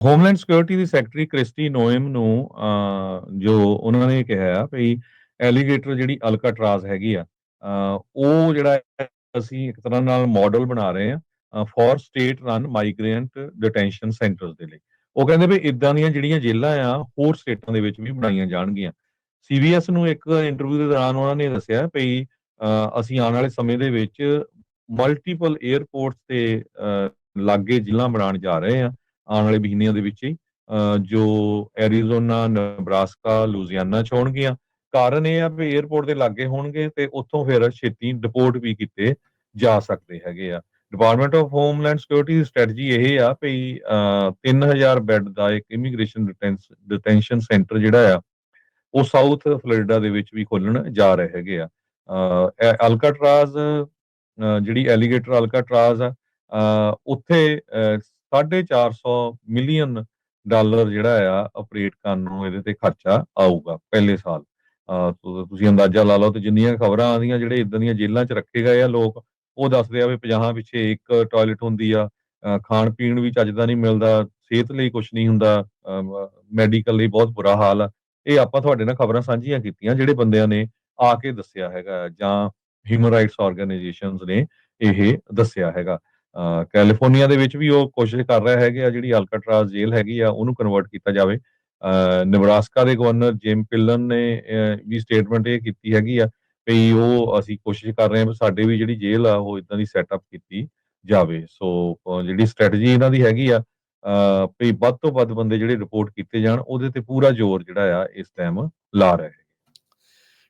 Homeland security ਦੀ secretary Christie ਨੋਇਮ ਨੂੰ ਜੋ ਉਹਨਾਂ ਨੇ ਕਿਹਾ ਆ ਵੀ ਐਲੀਗੇਟਰ ਜਿਹੜੀ ਅਲਕਾਟਰਾਜ਼ ਹੈਗੀ ਆ, ਉਹ ਜਿਹੜਾ ਅਸੀਂ ਇੱਕ ਤਰ੍ਹਾਂ ਨਾਲ ਮਾਡਲ ਬਣਾ ਰਹੇ ਆ for state run migrant detention centres ਦੇ ਲਈ। ਉਹ ਕਹਿੰਦੇ ਵੀ ਇਦਾਂ ਦੀਆਂ ਜਿਹੜੀਆਂ ਜੇਲ੍ਹਾਂ ਆ ਹੋਰ ਸਟੇਟਾਂ ਦੇ ਵਿੱਚ ਵੀ ਬਣਾਈਆਂ ਜਾਣਗੀਆਂ। ਸੀਬੀਐਸ ਨੂੰ ਇੱਕ ਇੰਟਰਵਿਊ ਦੇ ਦੌਰਾਨ ਉਹਨਾਂ ਨੇ ਦੱਸਿਆ ਵੀ ਅਸੀਂ ਆਉਣ ਵਾਲੇ ਸਮੇਂ ਦੇ ਵਿੱਚ ਮਲਟੀਪਲ 에ਅਰਪੋਰਟਸ ਤੇ ਲਾਗੇ ਜ਼ਿਲ੍ਹਾ ਬਣਾਉਣ ਜਾ ਰਹੇ ਆ ਆਉਣ ਵਾਲੇ ਮਹੀਨਿਆਂ ਦੇ ਵਿੱਚ ਹੀ, ਜੋ ਐਰੀਜ਼ੋਨਾ, ਨਬਰਾਸਕਾ, ਲੂਜ਼ੀਆਨਾ ਚ ਹੋਣਗੀਆਂ। ਕਾਰਨ ਇਹ ਆ ਵੀ 에ਅਰਪੋਰਟ ਦੇ ਲਾਗੇ ਹੋਣਗੇ ਤੇ ਉੱਥੋਂ ਫਿਰ ਛੇਤੀ ਡਿਪੋਰਟ ਵੀ ਕੀਤੇ ਜਾ ਸਕਦੇ ਹੈਗੇ ਆ। Department of homeland security the strategy ਇਹ ਆ ਵੀ 3000 ਬੈੱਡ ਦਾ ਇੱਕ ਇਮੀਗ੍ਰੇਸ਼ਨ ਡਿਟੈਂਸ਼ਨ ਸੈਂਟਰ ਜਿਹੜਾ ਆ ਉਹ ਸਾਊਥ ਫਲੋਰੀਡਾ ਦੇ ਵਿੱਚ ਵੀ ਖੋਲਣ ਜਾ ਰਹੇ ਹੈਗੇ ਆ। ਅਲਕਾਟਰਾਜ਼ ਜਿਹੜੀ ਐਲੀਗੇਟਰ ਅਲਕਾਟਰਾਜ਼ ਆ, ਉੱਥੇ 450 ਮਿਲੀਅਨ ਡਾਲਰ ਜਿਹੜਾ ਆ ਆਪਰੇਟ ਕਰਨ ਨੂੰ ਇਹਦੇ ਤੇ ਖਰਚਾ ਆਊਗਾ ਪਹਿਲੇ ਸਾਲ। ਤੁਸੀਂ ਅੰਦਾਜ਼ਾ ਲਾ ਲਓ ਤੇ ਜਿੰਨੀਆਂ ਖਬਰਾਂ ਆਉਂਦੀਆਂ ਜਿਹੜੇ ਇਦਾਂ ਦੀਆਂ ਜੇਲ੍ਹਾਂ 'ਚ ਰੱਖੇ ਗਏ ਆ ਲੋਕ, ਉਹ ਦੱਸਦੇ ਆ ਵੀ 50 ਪਿੱਛੇ ਇੱਕ ਟਾਇਲਟ ਹੁੰਦੀ ਆ, ਖਾਣ ਪੀਣ ਵੀ ਚੱਜ ਦਾ ਨਹੀਂ ਮਿਲਦਾ, ਸਿਹਤ ਲਈ ਕੁਝ ਨਹੀਂ ਹੁੰਦਾ, ਮੈਡੀਕਲ ਲਈ ਬਹੁਤ ਬੁਰਾ ਹਾਲ ਆ। ਇਹ ਆਪਾਂ ਤੁਹਾਡੇ ਨਾਲ ਖਬਰਾਂ ਸਾਂਝੀਆਂ ਕੀਤੀਆਂ ਜਿਹੜੇ ਬੰਦਿਆਂ ਨੇ ਆ ਕੇ ਦੱਸਿਆ ਹੈਗਾ ਜਾਂ ਹਿਊਮਨ ਰਾਈਟਸ ਆਰਗੇਨਾਈਜੇਸ਼ਨਸ ਨੇ ਇਹ ਦੱਸਿਆ ਹੈਗਾ। ਕੈਲੀਫੋਰਨੀਆ ਦੇ ਵਿੱਚ ਵੀ ਉਹ ਕੋਸ਼ਿਸ਼ ਕਰ ਰਹੇ ਹੈਗੇ ਆ ਜਿਹੜੀ ਅਲਕਾਟਰਾਜ਼ ਜੇਲ੍ਹ ਹੈਗੀ ਆ ਉਹਨੂੰ ਕਨਵਰਟ ਕੀਤਾ ਜਾਵੇ। ਨਬਰਾਸਕਾ ਦੇ ਗਵਰਨਰ ਜਿਮ ਪਿਲਨ ਨੇ ਵੀ ਸਟੇਟਮੈਂਟ ਇਹ ਕੀਤੀ ਹੈਗੀ ਆ ਵੀ ਉਹ ਅਸੀਂ ਕੋਸ਼ਿਸ਼ ਕਰ ਰਹੇ ਹਾਂ ਵੀ ਸਾਡੇ ਵੀ ਜਿਹੜੀ ਜੇਲ੍ਹ ਆ ਉਹ ਇਦਾਂ ਦੀ ਸੈਟਅਪ ਕੀਤੀ ਜਾਵੇ। ਸੋ ਜਿਹੜੀ ਸਟ੍ਰੈਟਜੀ ਇਹਨਾਂ ਦੀ ਹੈਗੀ ਆ ਵੀ ਵੱਧ ਤੋਂ ਵੱਧ ਬੰਦੇ ਜਿਹੜੇ ਰਿਪੋਰਟ ਕੀਤੇ ਜਾਣ, ਉਹਦੇ ਤੇ ਪੂਰਾ ਜ਼ੋਰ ਜਿਹੜਾ ਆ ਇਸ ਟਾਈਮ ਲਾ ਰਹੇ।